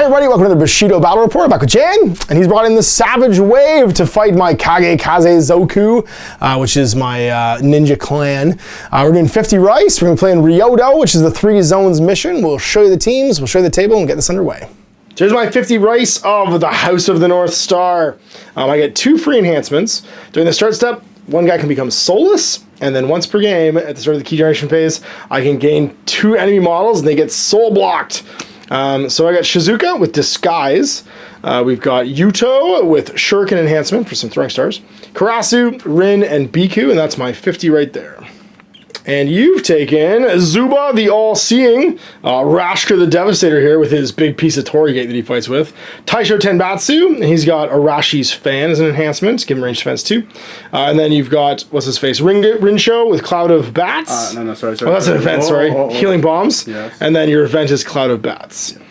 everybody, welcome to the Bushido Battle Report. Back with Jan, and he's brought in the Savage Wave to fight my Kage Kaze Zoku, which is my ninja clan. We're doing 50 Rice. We're going to play in Ryodo, which is the 3 zones mission. We'll show you the teams, we'll show you the table, and get this underway. So here's my 50 Rice of the House of the North Star. I get 2 free enhancements. During the start step, one guy can become soulless, and then once per game, at the start of the key generation phase, I can gain 2 enemy models, and they get soul blocked. So I got Shizuka with Disguise. We've got Yuto with Shuriken Enhancement for some throwing stars. Karasu, Rin, and Biku, and that's my 50 right there. And you've taken Zuba, the All-Seeing, Rashka the Devastator here with his big piece of Torigate that he fights with. Taisho Tenbatsu, and he's got Arashi's Fan as an enhancement, give him range defense too. And then you've got, what's his face, Rinsho with Cloud of Bats. Sorry. Oh, that's an event, sorry. Healing Bombs. Yes. And then your event is Cloud of Bats. Yes.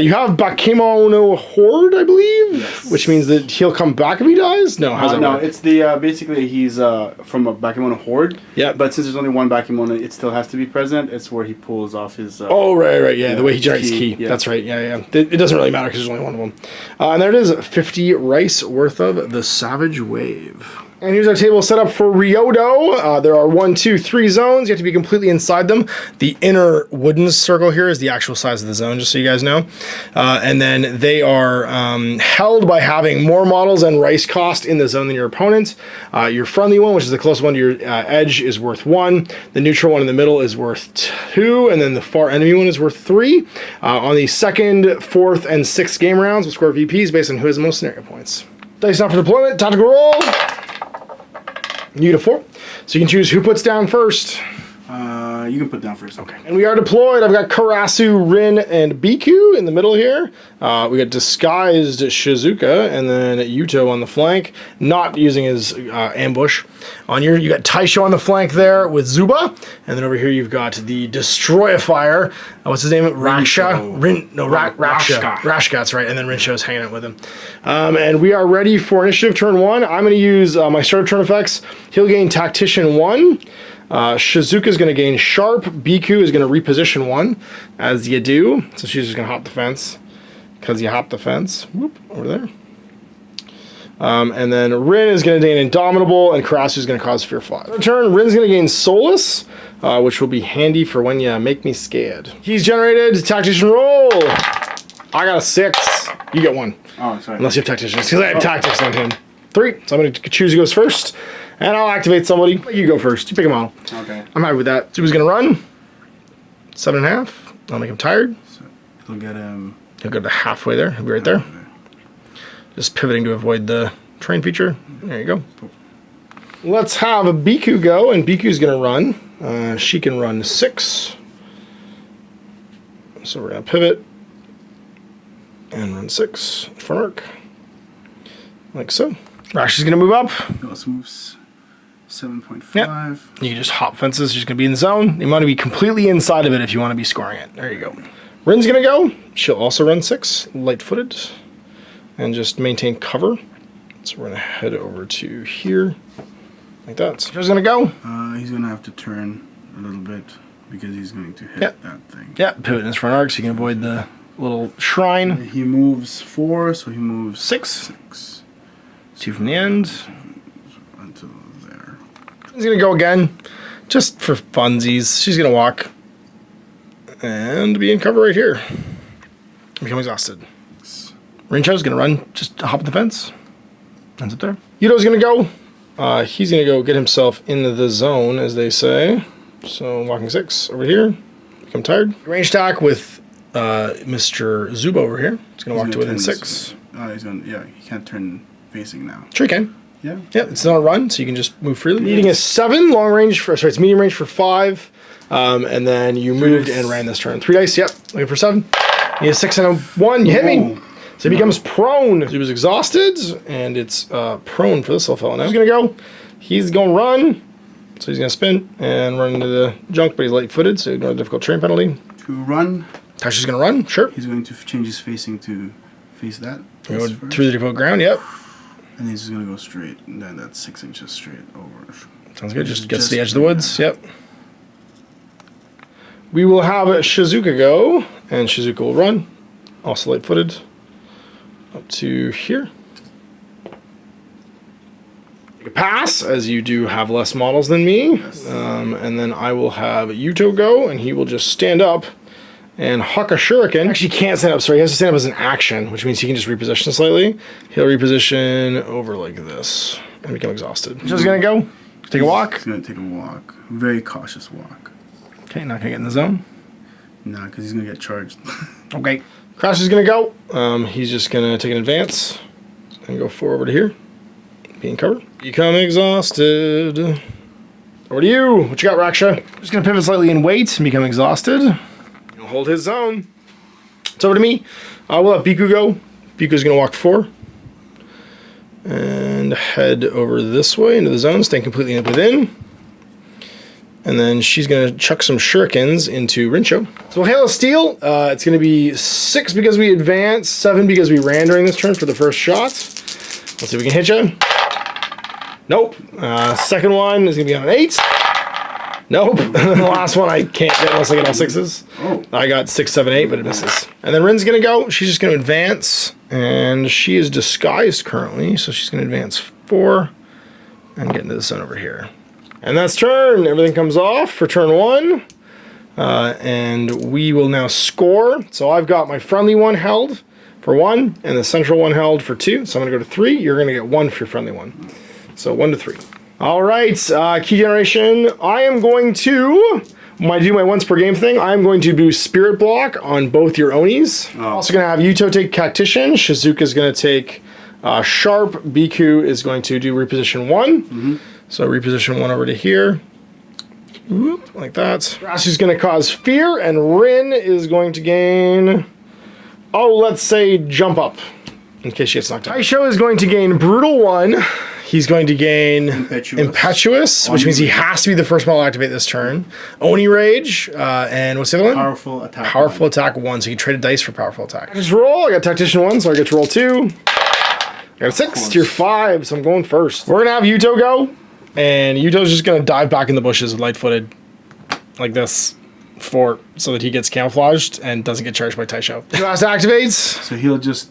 You have Bakemono Horde, I believe, yes. Which means that he'll come back if he dies? No, how's that work? It's the, basically he's from a Bakemono Horde. Yeah. But since there's only one Bakemono, it still has to be present. It's where he pulls off his... oh, right, yeah, the way he generates key. Yeah. That's right, yeah. It doesn't really matter because there's only one of them. And there it is, 50 Rice worth of the Savage Wave. And here's our table set up for Ryodo. There are 1, 2, 3 zones. You have to be completely inside them. The inner wooden circle here is the actual size of the zone, just so you guys know. And then they are held by having more models and rice cost in the zone than your opponent. Your friendly one, which is the closest one to your edge, is worth 1. The neutral one in the middle is worth 2. And then the far enemy one is worth 3. On the 2nd, 4th, and 6th game rounds, we'll score VPs based on who has the most scenario points. Dice now for deployment. Tactical roll. You get a 4. So you can choose who puts down first. You can put down first. Okay. And we are deployed. I've got Karasu, Rin, and Biku in the middle here. We got Disguised Shizuka, and then Yuto on the flank, not using his ambush. On your, you got Taisho on the flank there with Zuba, and then over here you've got the Destroyifier. What's his name? Raksha? Rashka, that's right. And then Rinsho's hanging out with him. And we are ready for initiative turn 1. I'm going to use my start of turn effects. He'll gain Tactician 1. Shizuka is going to gain Sharp. Biku is going to reposition 1, as you do. So she's just going to hop the fence, because you hop the fence. Whoop, over there. And then Rin is going to gain Indomitable, and Karasu is going to cause Fear 5. Turn, Rin's going to gain Soulless, which will be handy for when you make me scared. He's generated. Tactician roll. I got a 6. You get 1. Oh, sorry. Unless you have Tacticians, because I have Tactics on him. 3. So I'm going to choose who goes first. And I'll activate somebody. You go first. You pick a model. Okay. I'm happy with that. Zuba's going to run. 7.5. I'll make him tired. So he'll get him... He'll go to halfway there. He'll be right there. Just pivoting to avoid the train feature. There you go. Let's have a Biku go, and Biku's going to run. She can run 6. So we're going to pivot. And run 6. Front arc. Like so. Rash is going to move up. He also moves 7.5. Yep. You can just hop fences. She's going to be in the zone. You want to be completely inside of it if you want to be scoring it. There you go. Rin's going to go. She'll also run 6, light-footed, and just maintain cover. So we're going to head over to here, like that. So who's going to go? He's going to have to turn a little bit because he's going to hit that thing. Yeah, pivot in his front arc so you can avoid the little shrine. He moves 4, so he moves 6. 2 from the end. Until there. He's going to go again, just for funsies. She's going to walk and be in cover right here. Become exhausted. Rinsho's going to run, just hop the fence. Ends up there. Yuto's going to go. He's going to go get himself into the zone, as they say. So walking 6 over here. Become tired. Range attack with Mr. Zuba over here. He's going to walk to within 6. He can't turn facing now. Sure you can. Yeah. Yeah, it's not a run, so you can just move freely. Needing a 7, long range for, sorry, it's medium range for 5. And then you moved and ran this turn. 3 dice, yep. Looking for 7. You need a 6 and a 1. You hit me. So he becomes prone. He was exhausted, and it's prone for this little fellow. Now he's going to go. He's going to run. So he's going to spin and run into the junk, but he's light-footed, so ignore the difficult terrain penalty. To run. Tasha's going to run, sure. He's going to change his facing to face that. Go through the difficult ground, yep. And he's just going to go straight, and then that's 6 inches straight over. Sounds good. Just gets to the edge of the woods, yep. We will have Shizuka go, and Shizuka will run. Also light-footed. up to here. Take a pass, as you do have less models than me. Yes. And then I will have Yuto go, and he will just stand up and huck a shuriken. Actually, he can't stand up, sorry. He has to stand up as an action, which means he can just reposition slightly. He'll reposition over like this and become exhausted. Just gonna go. Take a walk. He's gonna take a walk. Very cautious walk. Okay, not gonna get in the zone. Nah, because he's gonna get charged. Okay. Crash is gonna go. He's just gonna take an advance and go forward to here. Being covered. Become exhausted. Over to you. What you got, Raksha? Just gonna pivot slightly in weight and become exhausted. He'll hold his zone. It's over to me. We'll let Biku go. Biku's gonna walk 4. And head over this way into the zone, staying completely within. And then she's going to chuck some shurikens into Rincho. So Hail of Steel, it's going to be 6 because we advanced, 7 because we ran during this turn for the first shot. Let's see if we can hit you. Nope. Second one is going to be on an 8. Nope. And then the last one I can't get unless I get all 6s. Oh. I got 6, 7, 8, but it misses. And then Rin's going to go. She's just going to advance. And she is disguised currently, so she's going to advance 4 and get into the zone over here. And that's turn. Everything comes off for turn 1. And we will now score. So I've got my friendly one held for 1 and the central one held for 2. So I'm going to go to 3. You're going to get 1 for your friendly one. So 1 to 3. All right, key generation. I am going to, when I do my once per game thing, I'm going to do Spirit Block on both your Onis. I'm also going to have Yuto take Tactician. Shizuka is going to take Sharp. Biku is going to do Reposition 1. So reposition 1 over to here. Whoop, like that. Rasu's going to cause Fear, and Rin is going to gain, let's say Jump Up, in case she gets knocked out. Taisho is going to gain Brutal 1. He's going to gain Impetuous, which means he has to be the first model to activate this turn. Oni Rage, and what's the other one? Powerful attack. Powerful attack 1, so you trade a dice for powerful attack. I just roll, I got Tactician 1, so I get to roll 2. I got a 6, tier 5, so I'm going first. We're going to have Yuto go, and Yuto's just going to dive back in the bushes light-footed, like this, so that he gets camouflaged and doesn't get charged by Taisho. Last activates. So he'll just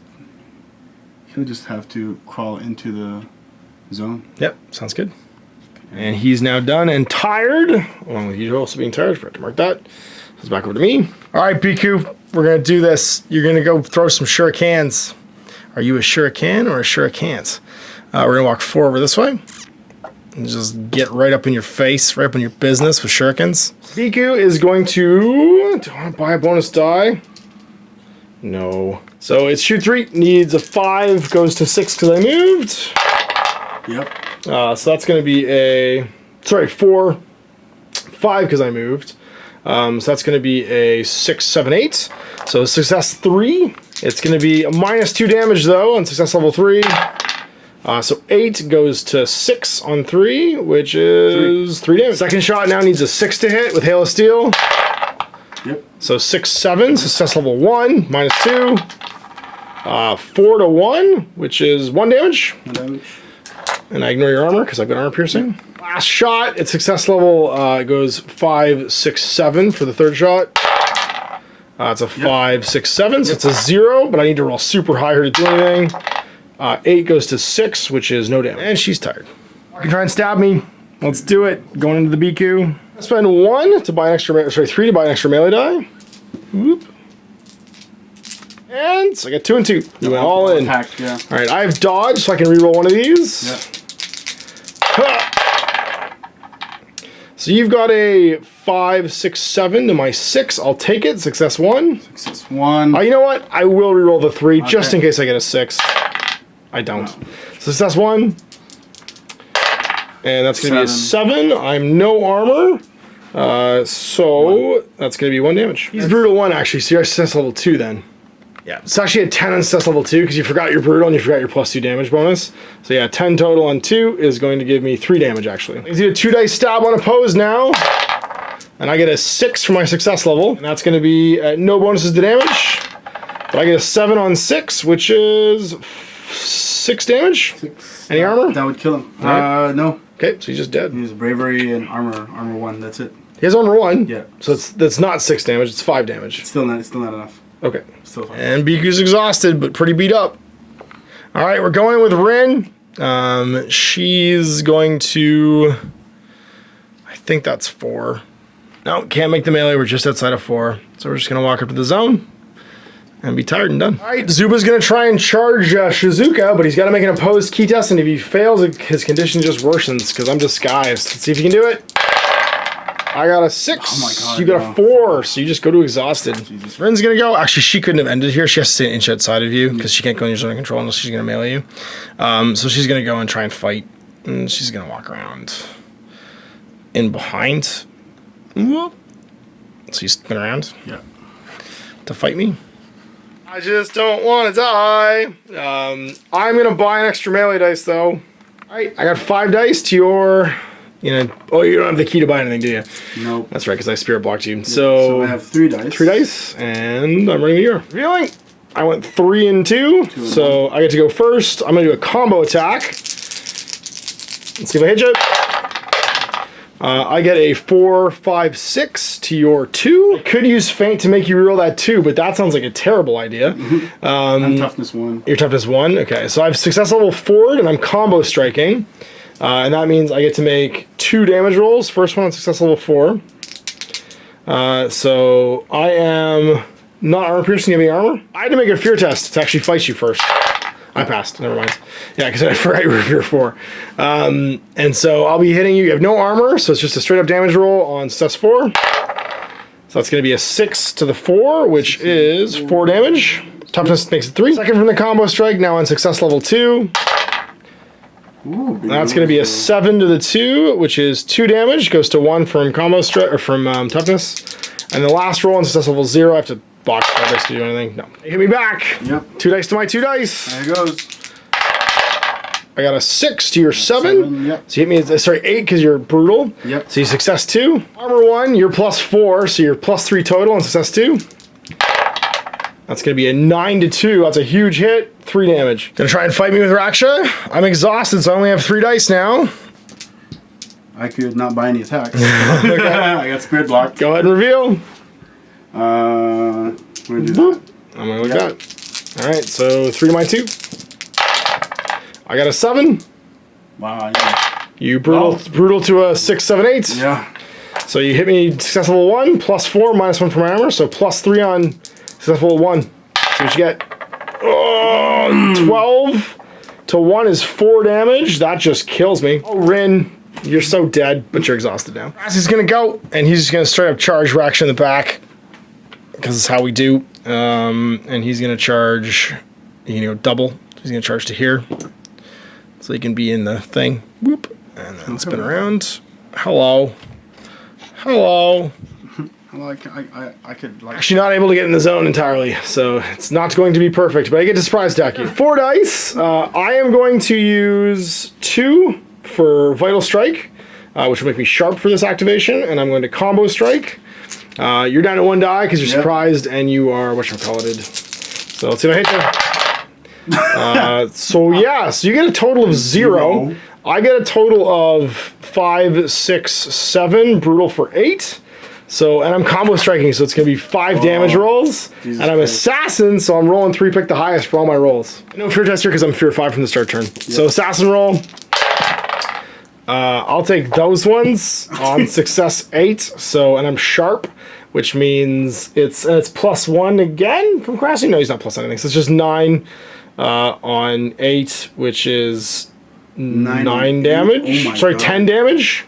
have to crawl into the zone. Yep, sounds good. And he's now done and tired, along with Yuto also being tired. Forgot to mark that. So it's back over to me. All right, Biku, we're going to do this. You're going to go throw some shurikens. Are you a shuriken or a shurikant? We're going to walk 4 over this way. And just get right up in your face, right up in your business with shurikens. Biku is going to... Do I want to buy a bonus die? No. So it's shoot 3, needs a 5, goes to 6 because I moved. Yep. So that's going to be a... Sorry, 4, 5 because I moved. So that's going to be a 6, 7, 8. So success 3. It's going to be a -2 damage though on success level 3. So 8 goes to 6 on 3, which is 3 damage. Second shot now needs a 6 to hit with Hail of Steel. Yep. So 6, 7, success level 1, -2. 4 to 1, which is 1 damage. 1 damage. And I ignore your armor because I've got armor piercing. Last shot, its success level goes 5, 6, 7 for the third shot. It's a 5, 6, 7, so it's a 0, but I need to roll super high here to do anything. 8 goes to 6, which is no damage. And she's tired. You can try and stab me. Let's do it. Going into the Biku. I spend 1 to buy an extra, 3 to buy an extra melee die. Whoop. And so I got 2 and 2. You went all in. Attack, yeah. All right, I have dodge, so I can reroll one of these. Yeah. So you've got a 5, 6, 7 to my 6. I'll take it. Success 1. Success 1. You know what? I will reroll the 3 just in case I get a 6. I don't. No. Success 1. And that's going to be a 7. I'm no armor. So that's going to be 1 damage. He's brutal 1 actually, so you're success level 2 then. Yeah, it's actually a 10 on success level 2 because you forgot your brutal and you forgot your +2 damage bonus. So yeah, 10 total on 2 is going to give me 3 damage actually. I do a 2 dice stab on opposed now. And I get a 6 for my success level. And that's going to be no bonuses to damage. But I get a 7 on 6, which is 6 damage. 6. Any armor? That would kill him. Right. No. Okay, so he's just dead. He's bravery and armor 1. That's it. He has armor 1. Yeah. So that's not 6 damage. It's 5 damage. It's still not enough. Okay. Still fine. And Biku's exhausted, but pretty beat up. All right, we're going in with Rin. She's going to... I think that's 4. No, can't make the melee. We're just outside of 4. So we're just going to walk up to the zone and be tired and done. All right, Zuba's going to try and charge Shizuka, but he's got to make an opposed key test, and if he fails, his condition just worsens because I'm disguised. Let's see if he can do it. I got a 6. Oh my God, you got a 4, so you just go to exhausted. Jesus. Rin's going to go. Actually, she couldn't have ended here. She has to stay an inch outside of you because she can't go in your zone of control unless she's going to melee you. So she's going to go and try and fight, and she's going to walk around in behind. Whoop. So you spin around to fight me. I just don't want to die. I'm going to buy an extra melee dice, though. All right, I got 5 dice to your... oh, you don't have the key to buy anything, do you? Nope. That's right, because I spirit blocked you. Yeah, so I have 3 dice. 3 dice, and I'm ready to go. Revealing. I went 3 and 2, so I get to go first. I'm going to do a combo attack. Let's see if I hit you. I get a 4, 5, 6 to your 2. I could use feint to make you reroll that 2, but that sounds like a terrible idea. I'm toughness 1. You're toughness 1? Okay, so I have success level 4, and I'm combo striking. And that means I get to make 2 damage rolls. First one on success level 4. So I am not armor piercing. You have any armor? I had to make a fear test to actually fight you first. I passed. Never mind. Yeah, because I forgot you were fear 4. And so I'll be hitting you. You have no armor, so it's just a straight up damage roll on success 4. So that's going to be a 6 to the 4, which is 4 damage. Toughness makes it 3. Second from the combo strike. Now on success level 2. Ooh, that's going to be a 7 to the 2, which is 2 damage. Goes to 1 from combo strike or from toughness. And the last roll on success level 0, I have to box 5 dice to do anything. No, you hit me back. Yep. 2 dice to my 2 dice. There it goes. I got a 6 to your 7. Yep. So you hit me. Sorry, 8 because you're brutal. Yep. So you success 2. Armor 1, you're plus 4, so you're plus 3 total on success 2. That's going to be a 9 to 2. That's a huge hit. 3 damage. Gonna try and fight me with Raksha. I'm exhausted, so I only have 3 dice now. I could not buy any attacks. Okay. I got spirit blocked. Go ahead and reveal. I'm gonna do that. I'm gonna look that. All right, so 3 to my 2. I got a 7. Wow. Yeah. You brutal to a 6, 7, 8. Yeah. So you hit me success level 1, plus 4, minus 1 for my armor, so plus 3 on success level 1. So what you get? Oh, 12 to 1 is 4 damage. That just kills me. Oh, Rin, you're so dead, but you're exhausted now. He's gonna go, and he's just gonna straight up charge Raksha in the back, because it's how we do. And he's gonna charge, double. He's gonna charge to here, so he can be in the thing. Whoop, and then spin around. Hello. Hello. I could like Actually not able to get in the zone entirely, so it's not going to be perfect, but I get to surprise attack you. 4 dice. I am going to use 2 for Vital Strike, which will make me sharp for this activation, and I'm going to combo strike. You're down to 1 die because you're surprised, and you are whatchamacallited. So let's see if I hit you. So you get a total of 0. I get a total of 5, 6, 7, brutal for 8. So, and I'm combo striking, so it's going to be 5 damage rolls. Jesus and I'm Christ. Assassin, so I'm rolling 3, pick the highest for all my rolls. No fear tester because I'm fear 5 from the start turn. Yep. So assassin roll. I'll take those ones on success 8. So, and I'm sharp, which means it's plus 1 again from crashing. No, he's not plus anything. So it's just 9 on 8, which is 9 damage. Oh my Sorry, God. 10 damage.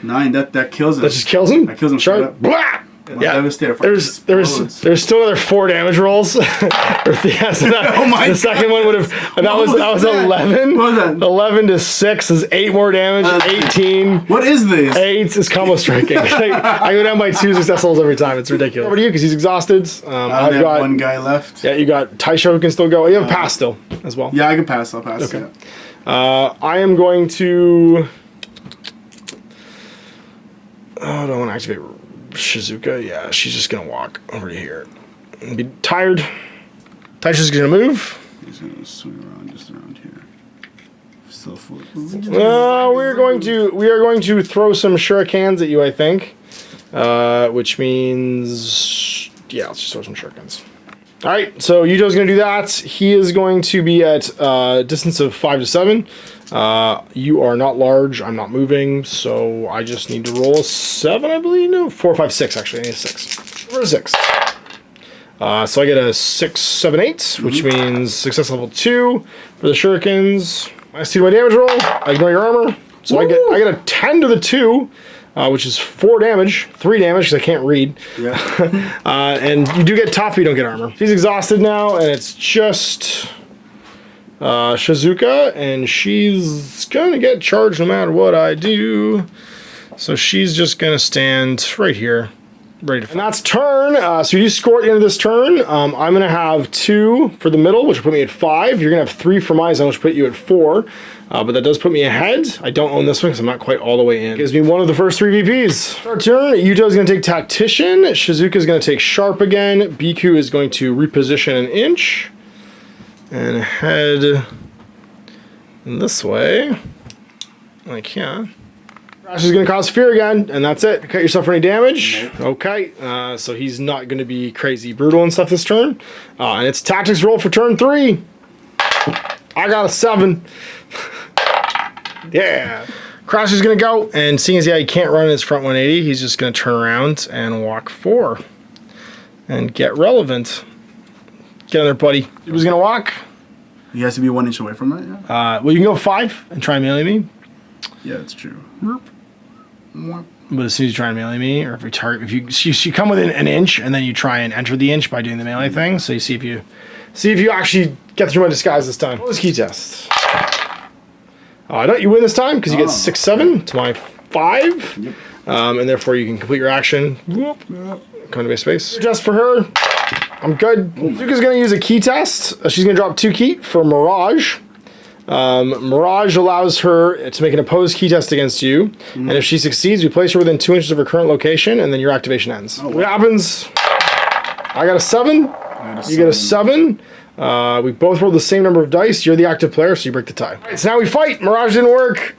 9. That kills him. That just kills him. That kills him. Sharp. Blah! Yeah. There's still another 4 damage rolls. So the second one would have. That was 11. What was that? 11 to 6 is 8 more damage. 18. What is this? 8 is combo striking. I go down by 2 success rolls every time. It's ridiculous. Over to you because he's exhausted. I've got 1 guy left. Yeah, you got Taisho who can still go. You have a pass still as well. Yeah, I can pass. I'll pass. Okay. Yeah. I am going to. Oh, I don't want to activate Shizuka. Yeah, she's just going to walk over to here. And be tired. Taisha's going to move. He's going to swing around just around here. Still full. We are going to throw some shurikens at you, I think. Which means, yeah, let's just throw some shurikens. All right, so Yuto's going to do that. He is going to be at distance of 5 to 7. You are not large. I'm not moving, so I just need to roll a 7, I believe. No, 4, 5, 6, actually. I need a 6. Or a 6. So I get a 6, 7, 8, which means success level 2 for the shurikens. Minus 2 to my damage roll. I ignore your armor. So I get a 10 to the 2. Which is 4 damage, 3 damage because I can't read. Yeah. And you do get top, but you don't get armor. She's exhausted now, and it's just Shizuka, and she's gonna get charged no matter what I do. So she's just gonna stand right here, ready to fight. And that's turn. So you do score at the end of this turn. I'm gonna have 2 for the middle, which will put me at 5. You're gonna have 3 for my zone, which will put you at 4. But that does put me ahead. I don't own this one because I'm not quite all the way in. Gives me one of the first 3 VPs. Our turn, Yuto's going to take Tactician. Shizuka's going to take Sharp again. Biku is going to reposition an inch. And head this way. Like, yeah. Crash is going to cause fear again, and that's it. Cut yourself for any damage. Nope. Okay, so he's not going to be crazy brutal and stuff this turn. And it's Tactics roll for turn 3. I got a 7. Yeah. Crash is going to go, and seeing as he can't run in his front 180, he's just going to turn around and walk 4. And get relevant. Get in there, buddy. He was going to walk. He has to be 1 inch away from it, yeah? Well, you can go 5 and try and melee me. Yeah, that's true. But as soon as you try and melee me, or if you target, if you come within an inch, and then you try and enter the inch by doing the melee thing, so you see if you actually get through my disguise this time. What was key test? You win this time because you get 6, 7 to my 5. Yep. And therefore you can complete your action. Whoop. Come to base space. Just for her. I'm good. Zuka's going to use a key test. She's going to drop 2 key for Mirage. Mirage allows her to make an opposed key test against you. And if she succeeds, you place her within 2 inches of her current location, and then your activation ends. What happens? I got a 7. You get a 7. We both rolled the same number of dice. You're the active player, so you break the tie. All right, so now we fight. Mirage didn't work.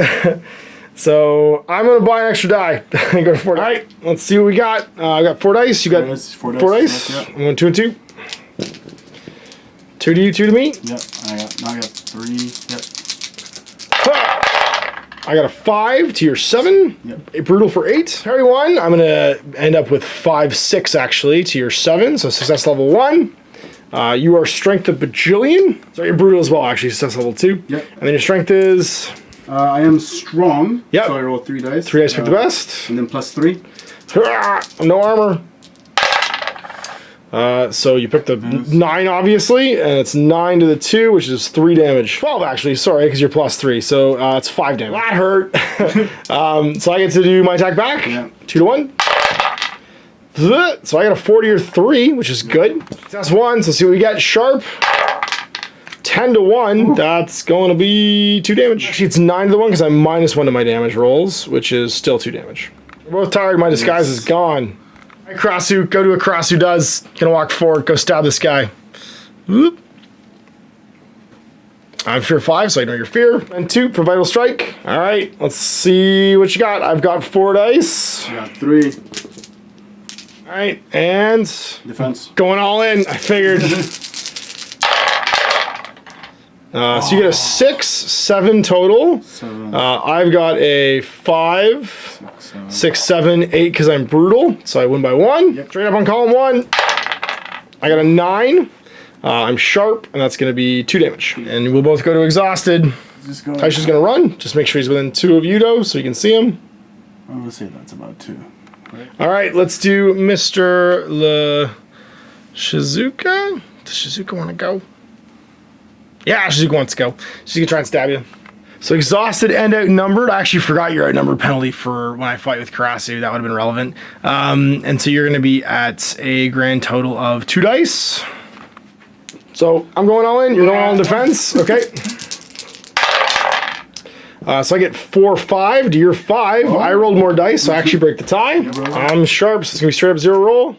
So I'm going to buy an extra die. Go to 4 dice. All right, let's see what we got. I got 4 dice. You got 4 dice. Yeah. I'm going 2 and 2. 2 to you, 2 to me. Yep, I got 3. Yep. I got a 5 to your 7. Yep. A brutal for 8. Parry 1. I'm going to end up with 5, 6 actually to your 7. So success level 1. You are strength of bajillion. So you're brutal as well, actually. Success level 2. Yep. And then your strength is. I am strong. Yep. So I roll 3 dice. 3 dice pick the best. And then plus 3. No armor. So you pick the 9, obviously, and it's 9 to the 2, which is 3 damage. 12, actually, sorry, because you're plus 3, so it's 5 damage. That hurt. So I get to do my attack back. Yeah. 2 to 1. So I got a 40 or 3, which is good. That's 1, so let's see what we get. Sharp. 10 to 1, ooh. That's going to be 2 damage. Actually, it's 9 to the 1 because I'm minus 1 to my damage rolls, which is still 2 damage. We're both tired. My disguise is gone. All right, Krasu, go to a Krasu does. Gonna walk forward, go stab this guy. Whoop. I'm fear 5, so I know your fear. And 2 for vital strike. All right, let's see what you got. I've got 4 dice. I got 3. All right, and defense. Going all in. I figured. So you get a 6, 7 total. 7. I've got a 5, 6, 7, 8 because I'm brutal, so I win by 1. Yep. Straight up on column 1. I got a 9. I'm sharp, and that's going to be 2 damage. And we'll both go to exhausted. Taisha's going to run. Just make sure he's within 2 of Yudo so you can see him. Well, let's say that's about 2. Right? All right, let's do Mr. Shizuka. Does Shizuka want to go? Yeah, Shizuka wants to go. She's going to try and stab you. So exhausted and outnumbered. I actually forgot your outnumbered penalty for when I fight with Karasu. That would have been relevant. And so you're going to be at a grand total of 2 dice. So I'm going all in. You're going all in defense. Okay. So I get 4, 5 to your 5. Oh. I rolled more dice, so I actually break the tie. I'm sharp, so it's going to be straight up 0 roll.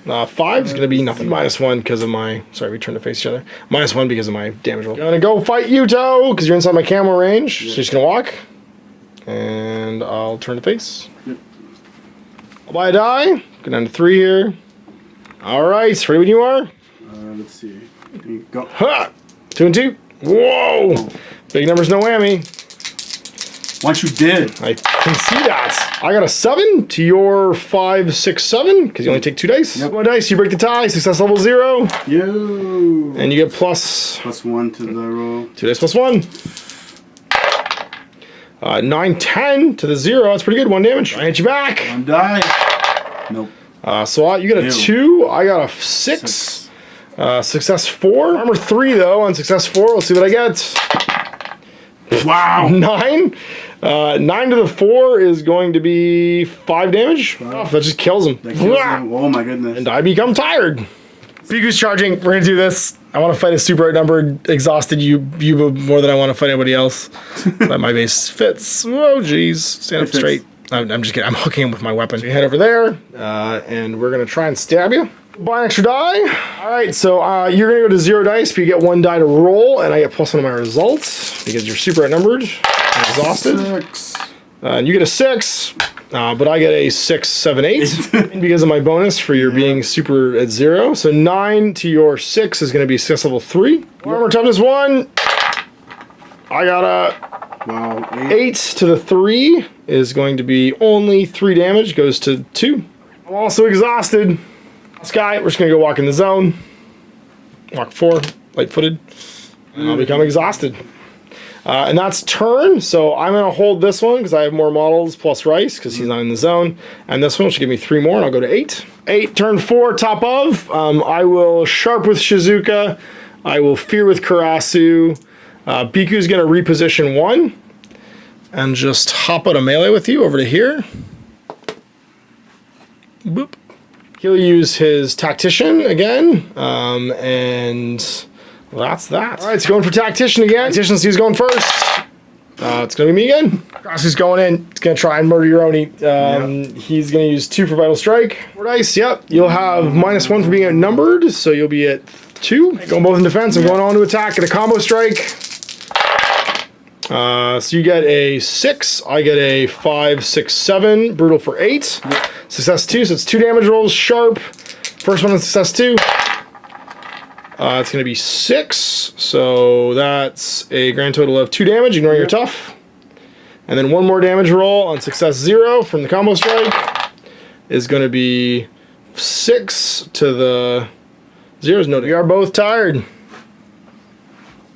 5 is going to be nothing. -1 because of my... Sorry, we turned to face each other. -1 because of my damage roll. Gonna go fight Yuto because you're inside my camo range. Yeah. So she's going to walk. And I'll turn to face. Yep. I'll buy a die. Go down to 3 here. All right, ready when you are. Let's see. Go. Ha! 2 and 2. Whoa! Big numbers, no whammy. Once you did. I can see that. I got a 7 to your 5, 6, 7, because you only take 2 dice. Yep. 1 dice, you break the tie, success level 0. Yo. And you get plus +1 to the roll. 2 dice plus 1. 9, 10 to the 0. That's pretty good. 1 damage. I hit you back. 1 die. Nope. So you got a 2. I got a 6. Success 4. Armor 3 though on success 4. Let's see what I get. Wow. 9. 9 to the 4 is going to be 5 damage. Oh, that just kills him. That kills him. Oh my goodness. And I become tired. Biku's charging. We're gonna do this. I want to fight a super outnumbered, exhausted Yuba more than I want to fight anybody else. But my base fits. Oh jeez. Stand up straight. I'm just kidding. I'm hooking him with my weapon. So you head over there, and we're gonna try and stab you. Buy an extra die. All right, so you're gonna go to 0 dice, but you get 1 die to roll, and I get +1 on my results because you're super outnumbered and exhausted. 6. And you get a 6, but I get a 6, 7, 8 because of my bonus for your being super at 0. So 9 to your 6 is gonna be success level 3. Armor toughness 1. I got a 8 to the 3 is going to be only 3 damage, goes to 2. I'm also exhausted. This guy, we're just gonna go walk in the zone. Walk 4, light-footed, and I'll become exhausted. And that's turn, so I'm gonna hold this one because I have more models plus Rice because he's not in the zone. And this one should give me 3 more, and I'll go to 8. 8, turn 4, top of. I will Sharp with Shizuka. I will Fear with Karasu. Biku's gonna reposition 1 and just hop out of melee with you over to here. Boop. He'll use his Tactician again, and that's that. All right, it's going for Tactician again. Tactician, see who's going first. It's gonna be me again. Krasu's going in. He's gonna try and murder your Oni. He's gonna use 2 for Vital Strike. 4 dice, yep. You'll have -1 for being outnumbered, so you'll be at 2. Going both in defense. I'm going on to attack at a combo strike. So you get a 6, I get a 5, 6, 7, brutal for 8. Success 2, so it's 2 damage rolls, sharp. First one is success 2. It's gonna be 6, so that's a grand total of 2 damage, ignoring your tough. And then 1 more damage roll on success 0 from the combo strike is gonna be 6 to the 0's no. We are both tired.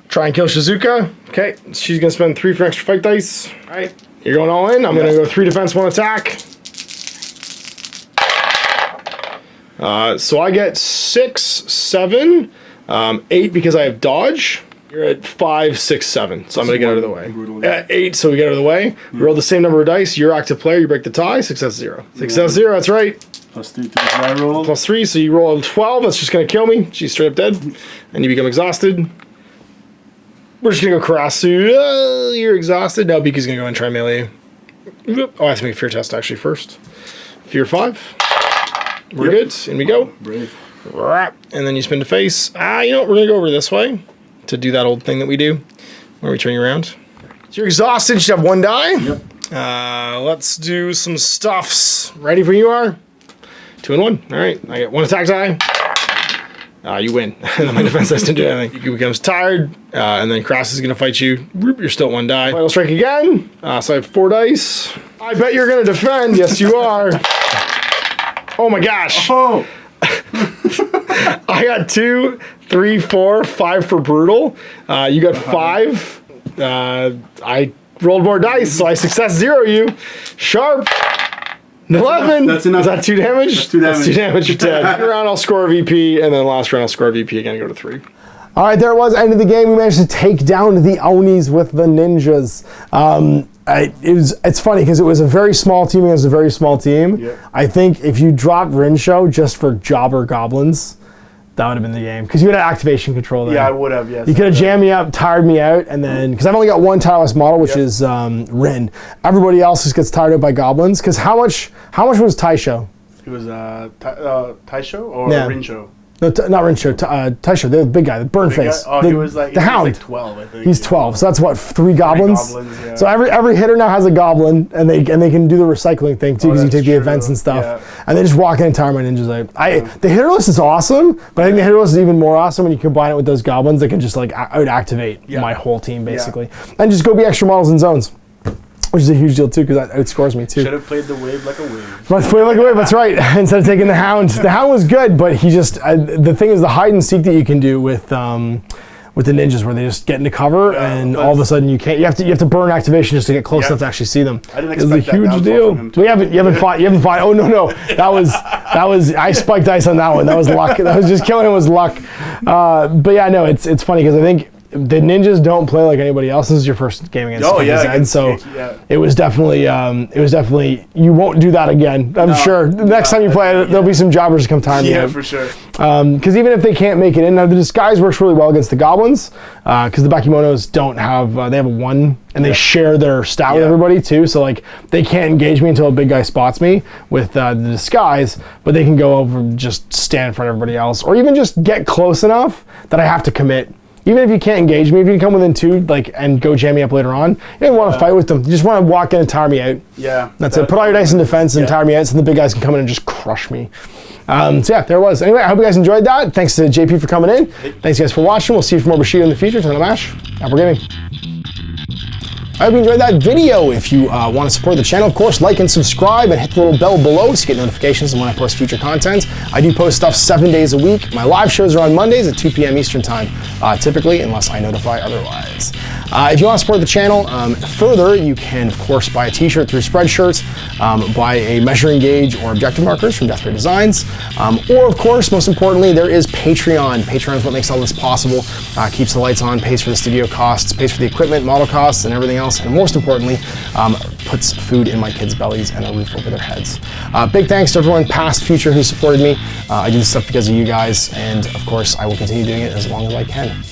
Try and kill Shizuka. Okay, she's gonna spend 3 for extra fight dice. All right, you're going all in. I'm gonna go 3 defense, 1 attack. So I get 6, 7, 8 because I have dodge. You're at 5, 6, 7. So I'm gonna get out of the way. 8, so we get out of the way. You roll the same number of dice. You're active player. You break the tie. Success 0. Success 0. That's right. +3 to the die roll. +3. So you roll a 12. That's just gonna kill me. She's straight up dead, and you become exhausted. We're just gonna go Karasu. You're exhausted. Now Biku's gonna go and try melee. Oh, I have to make a fear test actually first. Fear 5. We're good. In we go. Brave. And then you spin to face. You know what? We're gonna go over this way to do that old thing that we do where we turn you around. So you're exhausted. You should have 1 die. Yep. Let's do some stuffs. Ready for you are? 2 and 1. All right. I get 1 attack die. You win. My defense dice didn't do anything. He becomes tired, and then Krass is gonna fight you. You're still at 1 die. Vital strike again. So I have 4 dice. I bet you're gonna defend. Yes, you are. Oh my gosh. Oh. I got 2, 3, 4, 5 for brutal. You got 5. I rolled more dice, so I success 0 you. Sharp. 11. That's enough. Is that 2 damage? That's 2 damage. That's 2 damage. You're dead. Next round I'll score a VP, and then last round I'll score a VP again and go to 3. All right, there it was. End of the game. We managed to take down the Onis with the ninjas. It's funny because it was a very small team against a very small team. Yep. I think if you dropped Rinsho just for Jobber Goblins, that would have been the game. Because you had activation control there. Yeah, I would have, yes. You could have jammed me up, tired me out, and then... Because I've only got 1 tireless model, which is Rin. Everybody else just gets tired out by Goblins. Because how much was Taisho? It was Taisho or Yeah. Rinsho? No, not Rincho, Taisho, the big guy, the burn face. Oh, the, he was like, the Hound. Like 12, I think. He's 12, so that's what, 3 goblins? Yeah. So every hitter now has a goblin, and they can do the recycling thing too, because you take the events and stuff. Yeah. And they just walk in and tire my ninjas. The hitter list is awesome, but I think the hitter list is even more awesome when you combine it with those goblins that can just like out-activate my whole team basically. And just go be extra models in zones. Which is a huge deal too, because that outscores me too. Should have played the wave like a wave. Play like a wave, that's right. Instead of taking the Hound. The Hound was good, but he just, the thing is the hide and seek that you can do with the ninjas, where they just get into cover and all of a sudden you can't. You have to burn activation just to get close enough to actually see them. I didn't expect that. It was a huge deal. You haven't fought. Oh no, that was I spiked dice on that one. That was luck. That was just killing him was luck. But yeah, no, it's funny because I think the ninjas don't play like anybody else. This is your first game against Kage, so it was definitely you won't do that again. I'm sure the next time you play, there'll be some jobbers to come time you. Yeah, for sure. Because even if they can't make it in, now the disguise works really well against the goblins, because the Bakemonos don't have they have a 1 and they share their stat with everybody too. So like they can't engage me until a big guy spots me with the disguise, but they can go over and just stand in front of everybody else, or even just get close enough that I have to commit. Even if you can't engage me, if you can come within 2, and go jam me up later on, you don't want to fight with them. You just want to walk in and tire me out. Yeah. That's it. Put all your dice in defense and tire me out, so the big guys can come in and just crush me. So yeah, there it was. Anyway, I hope you guys enjoyed that. Thanks to JP for coming in. Thanks guys for watching. We'll see you for more Bushido in the future. Turn on Mash. Apple Gaming. I hope you enjoyed that video. If you want to support the channel, of course, like and subscribe and hit the little bell below to get notifications when I post future content. I do post stuff 7 days a week. My live shows are on Mondays at 2 p.m. Eastern time, typically, unless I notify otherwise. If you want to support the channel further, you can, of course, buy a t-shirt through Spreadshirts, buy a measuring gauge or objective markers from Death Ray Designs, or, of course, most importantly, there is Patreon. Patreon is what makes all this possible, keeps the lights on, pays for the studio costs, pays for the equipment, model costs, and everything else. And most importantly, puts food in my kids' bellies and a roof over their heads. Big thanks to everyone, past, future, who supported me. I do this stuff because of you guys, and of course, I will continue doing it as long as I can.